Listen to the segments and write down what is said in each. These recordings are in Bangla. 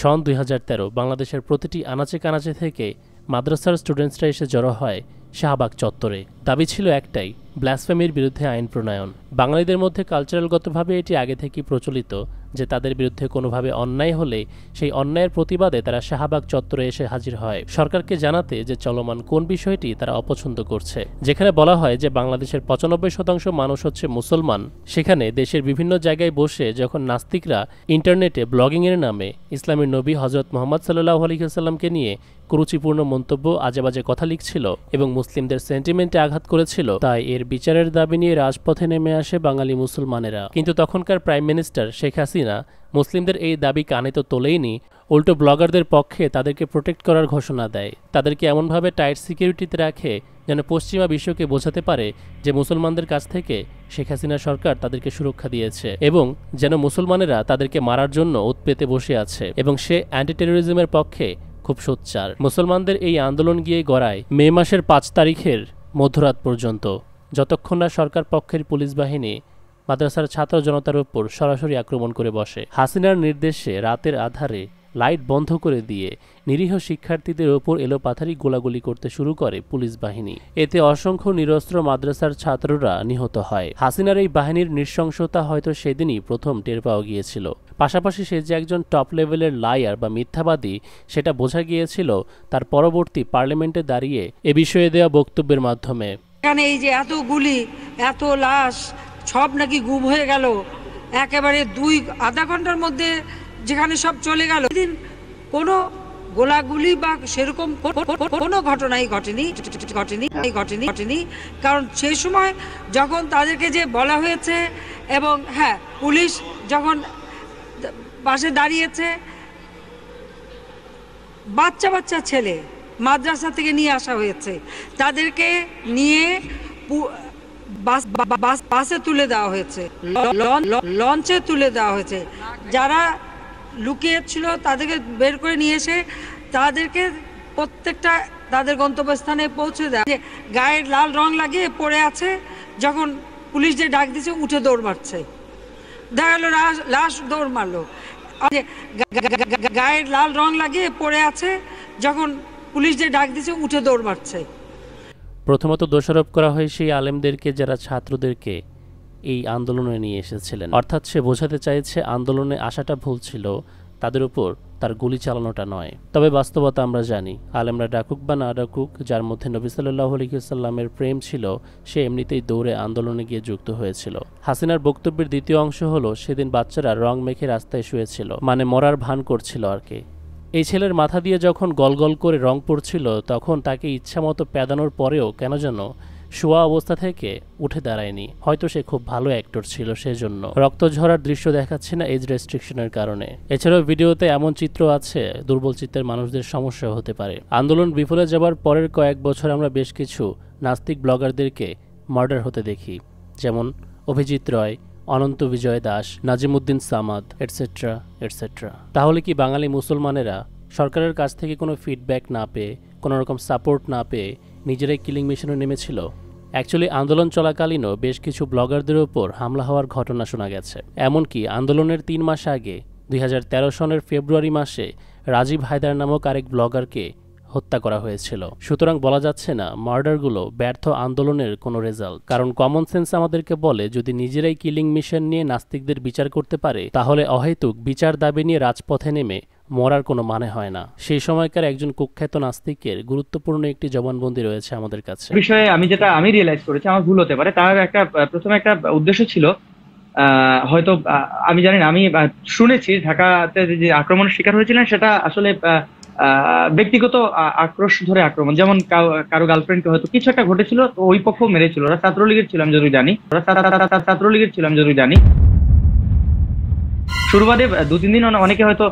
সন ২০১৩ বাংলাদেশের প্রতিটি আনাচে কানাচে থেকে মাদ্রাসার স্টুডেন্টসরা এসে জড়ো হয় শাহবাগ চত্বরে। দাবি ছিল একটাই, ব্লাসফেমির বিরুদ্ধে আইন প্রণয়ন। বাঙালিদের মধ্যে কালচারালগতভাবে এটি আগে থেকেই প্রচলিত যে তাদের বিরুদ্ধে কোনোভাবে অন্যায় হলে সেই অন্যায়ের প্রতিবাদে তারা শাহবাগ চত্বরে এসে হাজির হয় সরকারকে জানাতে যে চলমান কোন বিষয়টি তারা অপছন্দ করছে। যেখানে বলা হয় যে বাংলাদেশের ৯৫% মানুষ হচ্ছে মুসলমান, সেখানে দেশের বিভিন্ন জায়গায় বসে যখন নাস্তিকরা ইন্টারনেটে ব্লগিংয়ের নামে ইসলামের নবী হজরত মুহাম্মদ সাল্লাল্লাহু আলাইহি ওয়াসাল্লামকে নিয়ে কুরুচিপূর্ণ মন্তব্য, আজেবাজে কথা লিখছিল এবং মুসলিমদের সেন্টিমেন্টে আঘাত করেছিল, তাই এর বিচারের দাবি নিয়ে রাজপথে নেমে আসে বাঙালি মুসলমানেরা। কিন্তু তখনকার প্রাইম মিনিস্টার শেখ হাসিনা মুসলিমদের এই দাবি কানে তো তোলেইনি, উল্টো ব্লগারদের পক্ষে তাদেরকে প্রোটেক্ট করার ঘোষণা দেয়। তাদেরকে এমনভাবে টাইট সিকিউরিটিতে রাখে যেন পশ্চিমা বিশ্বকে বোঝাতে পারে যে মুসলমানদের কাছ থেকে শেখ হাসিনা সরকার তাদেরকে সুরক্ষা দিয়েছে এবং যেন মুসলমানেরা তাদেরকে মারার জন্য ওত পেতে বসে আছে এবং সে অ্যান্টি টেরোরিজমের পক্ষে খুব সোচ্চার। মুসলমানদের এই আন্দোলন গিয়ে গড়ায় মে মাসের ৫ তারিখের মধ্যরাত পর্যন্ত, যতক্ষণ না সরকার পক্ষের পুলিশ বাহিনী মাদ্রাসার ছাত্র জনতার উপর সরাসরি আক্রমণ করে বসে। হাসিনার নির্দেশে রাতের আধারে লাইট বন্ধ করে দিয়ে নিরীহ শিক্ষার্থীদের ওপর এলোপাথারি গোলাগুলি করতে শুরু করে পুলিশ বাহিনী। এতে অসংখ্য নিরস্ত্র মাদ্রাসার ছাত্ররা নিহত হয়। হাসিনার এই বাহিনীর নৃশংসতা হয়তো সেদিনই প্রথম টের পাওয়া গিয়েছিল। পাশাপাশি সে যে একজন টপ লেভেলের লায়ার বা মিথ্যাবাদী সেটা বোঝা গিয়েছিল তার পরবর্তী পার্লামেন্টে দাঁড়িয়ে এ বিষয়ে দেওয়া বক্তব্যের মাধ্যমে। এখানে এই যে এত গুলি, এত লাশ, সব নাকি গুম হয়ে গেল একেবারে আধা ঘন্টার মধ্যে, যেখানে সব চলে গেল। দিন কোনো গোলাগুলি বা সেরকম কোনো ঘটনাই ঘটেনি। কারণ সেই সময় যখন তাদেরকে যে বলা হয়েছে এবং হ্যাঁ, পুলিশ যখন পাশে দাঁড়িয়েছে, বাচ্চা ছেলে মাদ্রাসা থেকে নিয়ে আসা হয়েছে, তাদেরকে নিয়ে বাসে তুলে দেওয়া হয়েছে, লঞ্চে তুলে দেওয়া হয়েছে। যারা লুকিয়ে ছিল তাদেরকে বের করে নিয়ে এসে তাদেরকে প্রত্যেকটা তাদের গন্তব্যস্থানে পৌঁছে দেয়। গায়ের লাল রং লাগিয়ে পড়ে আছে, যখন পুলিশ যে ডাক দিচ্ছে উঠে দৌড় মারছে, দেখা গেল লাশ দৌড় মারলো। গায়ের লাল রং লাগিয়ে পড়ে আছে, যখন পুলিশ যে ডাক দিচ্ছে উঠে দৌড় মারছে। প্রথমত দোষারোপ করা হয় সেই আলেমদেরকে যারা ছাত্রদেরকে এই আন্দোলনে নিয়ে এসেছিলেন, অর্থাৎ সে বোঝাতে চাইছে আন্দোলনে আসাটা ভুল ছিল, তাদের উপর তার গুলি চালানোটা নয়। তবে বাস্তবতা আমরা জানি, আলেমরা ডাকুক বা না ডাকুক, যার মধ্যে নবী সাল্লাল্লাহু আলাইহি ওয়াসাল্লামের প্রেম ছিল সে এমনিতেই দৌড়ে আন্দোলনে গিয়ে যুক্ত হয়েছিল। হাসিনার বক্তব্যের দ্বিতীয় অংশ হলো, সেদিন বাচ্চারা রং মেখে রাস্তায় শুয়েছিল, মানে মরার ভান করছিল আর কি। এই ছেলের মাথা দিয়ে যখন গলগল করে রং পড়ছিল তখন তাকে ইচ্ছামতো প্যাদানোর পরেও কেন যেন শোয়া অবস্থা থেকে উঠে দাঁড়ায়নি। হয়তো সে খুব ভালো অ্যাক্টর ছিল, সেজন্য রক্ত ঝরার দৃশ্য দেখাচ্ছে না এজ রেস্ট্রিকশনের কারণে। এছাড়াও ভিডিওতে এমন চিত্র আছে দুর্বল চিত্তের মানুষদের সমস্যা হতে পারে। আন্দোলন বিফলে যাবার পরের কয়েক বছর আমরা বেশ কিছু নাস্তিক ব্লগারদেরকে মার্ডার হতে দেখি, যেমন অভিজিৎ রয়, অনন্ত বিজয় দাস, নাজিমুদ্দিন সামাদ এটসেট্রা এটসেট্রা। তাহলে কি বাঙালি মুসলমানেরা সরকারের কাছ থেকে কোনো ফিডব্যাক না পেয়ে, কোনো রকম সাপোর্ট না পেয়ে নিজেরাই কিলিং মিশনে নেমেছিল? অ্যাকচুয়ালি আন্দোলন চলাকালীনও বেশ কিছু ব্লগারদের ওপর হামলা হওয়ার ঘটনা শোনা গেছে। এমনকি আন্দোলনের ৩ মাস আগে ২০১৩ সনের ফেব্রুয়ারি মাসে রাজীব হায়দার নামক আরেক ব্লগারকে হত্যা করা হয়েছিল। সুতরাং বলা যাচ্ছে না মার্ডারগুলো ব্যর্থ আন্দোলনের কোনো রেজাল্ট, কারণ কমন সেন্স আমাদেরকে বলে যদি নিজেরাই কিলিং মিশন নিয়ে নাস্তিকদের বিচার করতে পারে তাহলে অহেতুক বিচার দাবি নিয়ে রাজপথে নেমে মরার কোনো মানে হয় না। সেই সময়কার একজন কুখ্যাত নাস্তিকের গুরুত্বপূর্ণ একটি জবানবন্দি রয়েছে আমাদের কাছে। বিষয়ে আমি রিয়েলাইজ করেছি, আমার ভুল হতে পারে, তার প্রথমে একটা উদ্দেশ্য ছিল, হয়তো আমি জানি না, আমি শুনেছি ঢাকাতে যে আক্রমণের শিকার হয়েছিলেন সেটা আসলে ব্যক্তিগত আক্রোশ ধরে আক্রমণ, যেমন কারো গার্লফ্রেন্ডকে হয়তো কিছু একটা ঘটেছিল, তো ওই পক্ষ মেরেছিল। ওরা ছাত্রলীগের ছিল আমি যতদূর জানি। শুরুবাদে 2-3 দিন অনেকে হয়তো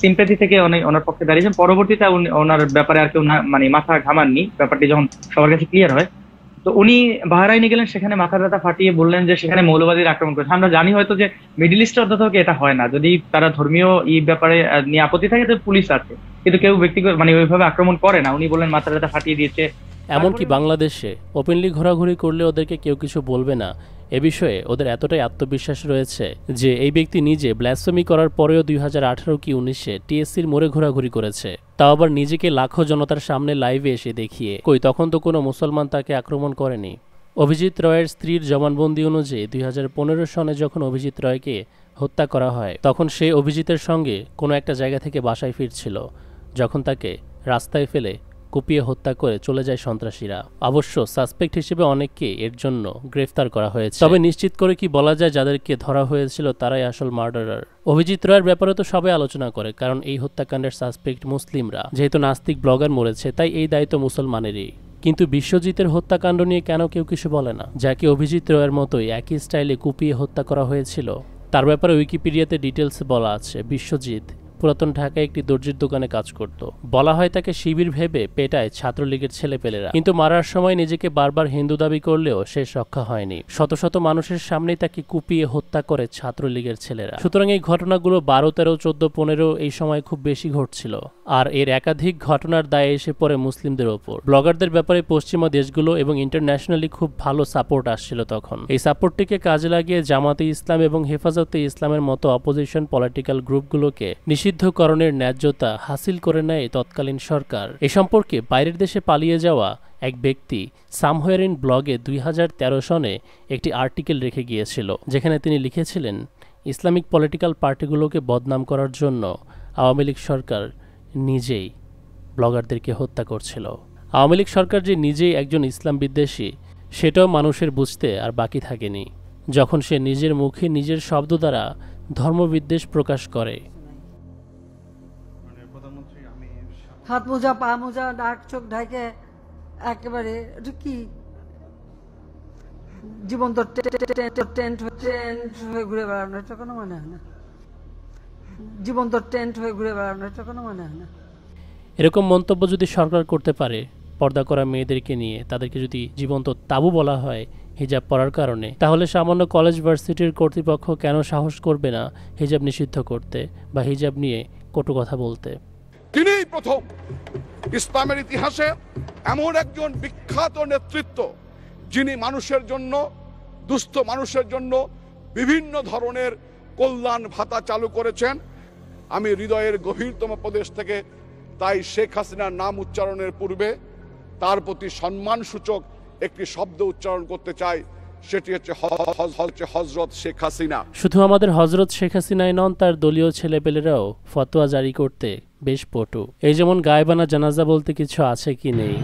সিম্প্যাথি থেকে ওনার পক্ষে দাঁড়িয়েছেন, পরবর্তীতে ওনার ব্যাপারে আর কেউ মানে মাথা ঘামাননি। ব্যাপারটি যখন সবার কাছে ক্লিয়ার হয়, তো উনি বাহরাইনে গেলেন, সেখানে মাথা ব্যথা ফাটিয়ে বললেন যে সেখানে মৌলবাদীর আক্রমণ করেছে। আমরা জানি হয়তো যে মিডল ইস্টের অন্তত এটা হয় না, যদি তারা ধর্মীয় এই ব্যাপারে নিয়ে আপত্তি থাকে তো পুলিশ আছে, কিন্তু কেউ ব্যক্তিগত মানে ওইভাবে আক্রমণ করে না। উনি বললেন মাথা ব্যথা ফাটিয়ে দিয়েছে, এমনকি বাংলাদেশে ওপেনলি ঘোরাঘুরি করলে ওদেরকে কেউ কিছু বলবে না, এ বিষয়ে ওদের এতটাই আত্মবিশ্বাস রয়েছে যে এই ব্যক্তি নিজে ব্লাসফেমি করার পরেও 2018 কি 19-এ টিএসসির মোড়ে ঘোরাঘুরি করেছে, তাও আবার নিজেকে লাখো জনতার সামনে লাইভে এসে দেখিয়ে। কই তখন তো কোনো মুসলমান তাকে আক্রমণ করেনি। অভিজিৎ রয়ের স্ত্রীর জবানবন্দি অনুযায়ী 2015 সনে যখন অভিজিৎ রয়কে হত্যা করা হয় তখন সে অভিজিতের সঙ্গে কোনো একটা জায়গা থেকে বাসায় ফিরছিল, যখন তাকে রাস্তায় ফেলে কুপিয়ে হত্যা করে চলে যায় সন্ত্রাসীরা। অবশ্য সাসপেক্ট হিসেবে অনেককে এর জন্য গ্রেফতার করা হয়েছে, তবে নিশ্চিত করে কি বলা যায় যাদেরকে ধরা হয়েছিল তারাই আসল মার্ডারার। অভিজিৎ রয়ের ব্যাপারে তো সবাই আলোচনা করে, কারণ এই হত্যাকাণ্ডের সাসপেক্ট মুসলিমরা। যেহেতু নাস্তিক ব্লগার মরেছে তাই এই দায়িত্ব মুসলমানেরই। কিন্তু বিশ্বজিতের হত্যাকাণ্ড নিয়ে কেন কেউ কিছু বলে না? যাকে অভিজিৎ রয়ের মতোই একই স্টাইলে কুপিয়ে হত্যা করা হয়েছিল, তার ব্যাপারে উইকিপিডিয়াতে ডিটেলস বলা আছে। বিশ্বজিৎ পুরাতন ঢাকায় একটি দর্জির দোকানে কাজ করত। বলা হয় তাকে শিবির ভেবে পেটায় ছাত্রলীগের ছেলেপেলেরা, কিন্তু মারার সময় নিজেকে বারবার হিন্দু দাবি করলেও শেষ রক্ষা হয়নি। শত শত মানুষের সামনেই তাকে কুপিয়ে হত্যা করে ছাত্রলীগের ছেলেরা। সুতরাং এই ঘটনাগুলো 12, 13, 14, 15 এই সময় খুব বেশি ঘটছিল, আর এর একাধিক ঘটনার দায়ে এসে পড়ে মুসলিমদের ওপর। ব্লগারদের ব্যাপারে পশ্চিমা দেশগুলো এবং ইন্টারন্যাশনালি খুব ভালো সাপোর্ট আসছিল তখন। এই সাপোর্টটিকে কাজে লাগিয়ে জামাতে ইসলাম এবং হেফাজতে ইসলামের মতো অপোজিশন পলিটিক্যাল গ্রুপগুলোকে নিষিদ্ধকরণের ন্যায্যতা হাসিল করে নেয় তৎকালীন সরকার। এ সম্পর্কে বাইরের দেশে পালিয়ে যাওয়া এক ব্যক্তি সামহোয়ার ইন ব্লগে 2013 সনে একটি আর্টিকেল রেখে গিয়েছিল, যেখানে তিনি লিখেছিলেন ইসলামিক পলিটিক্যাল পার্টিগুলোকে বদনাম করার জন্য আওয়ামী লীগ সরকার নিজেই ব্লগারদেরকে হত্যা করছিল। আওয়ামী লীগ সরকার যে নিজেই একজন ইসলাম বিদ্বেষী সেটাও মানুষের বুঝতে আর বাকি থাকেনি, যখন সে নিজের মুখে নিজের শব্দ দ্বারা ধর্মবিদ্বেষ প্রকাশ করে। হাত মোজা, পা মোজা, নাক চোখ ঢাকে একেবারে কি জীবন্ত টেন্ট হয়ে ঘুরে বেড়ানো, এটা কোনো মানে হয় না। জীবন্ত টেন্ট হয়ে ঘুরে বেড়ানো, এটা কোনো মানে হয় না। এরকম মন্তব্য যদি সরকার করতে পারে পর্দা করা মেয়েদেরকে নিয়ে, তাদেরকে যদি জীবন্ত তাবু বলা হয় হিজাব পরার কারণে, তাহলে সামান্য কলেজ ভার্সিটির কর্তৃপক্ষ কেন সাহস করবে না হিজাব নিষিদ্ধ করতে বা হিজাব নিয়ে কটু কথা বলতে? তিনিই প্রথম ইসলামের ইতিহাসে এমন একজন বিখ্যাত নেতৃত্ব যিনি মানুষের জন্য, দুস্থ মানুষের জন্য বিভিন্ন ধরনের কল্যাণ ভাতা চালু করেছেন। আমি হৃদয়ের গভীরতম প্রদেশ থেকে তাই শেখ হাসিনার নাম উচ্চারণের পূর্বে তার প্রতি সম্মানসূচক একটি শব্দ উচ্চারণ করতে চাই, সেটি হচ্ছে হযরত শেখ হাসিনা। শুধু আমাদের হযরত শেখ হাসিনাই নন, তার দলীয় ছেলেপেলেরাও ফতোয়া জারি করতে বেশ পটু। এই যেমন গায়েবানা জানাজা বলতে কিছু আছে কি নেই।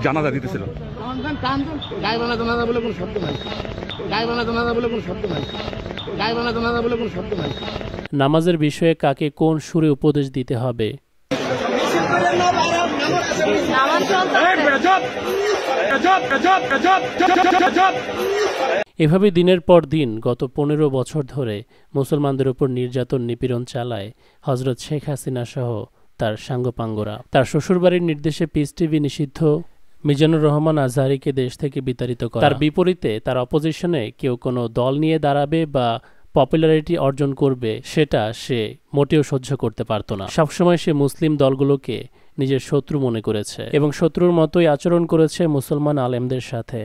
জানাজা দিতেছিল, নামাজের বিষয়ে কাকে কোন সুরে উপদেশ দিতে হবে, এভাবে দিনের পর দিন গত 15 বছর ধরে মুসলমানদের উপর নির্যাতন নিপীড়ন চালায় হযরত শেখ হাসিনা সহ তার সাঙ্গপাঙ্গরা। তার শ্বশুরবাড়ির নির্দেশে পিস টিভি নিষিদ্ধ, মিজানুর রহমান আজহারীকে দেশ থেকে বিতাড়িত করা। তার বিপরীতে তার অপোজিশনে কেউ কোনো দল নিয়ে দাঁড়াবে বা পপুলারিটি অর্জন করবে সেটা সে মোটেও সহ্য করতে পারত না। সবসময় সে মুসলিম দলগুলোকে নিজের শত্রু মনে করেছে এবং শত্রুর মতোই আচরণ করেছে মুসলমান আলেমদের সাথে।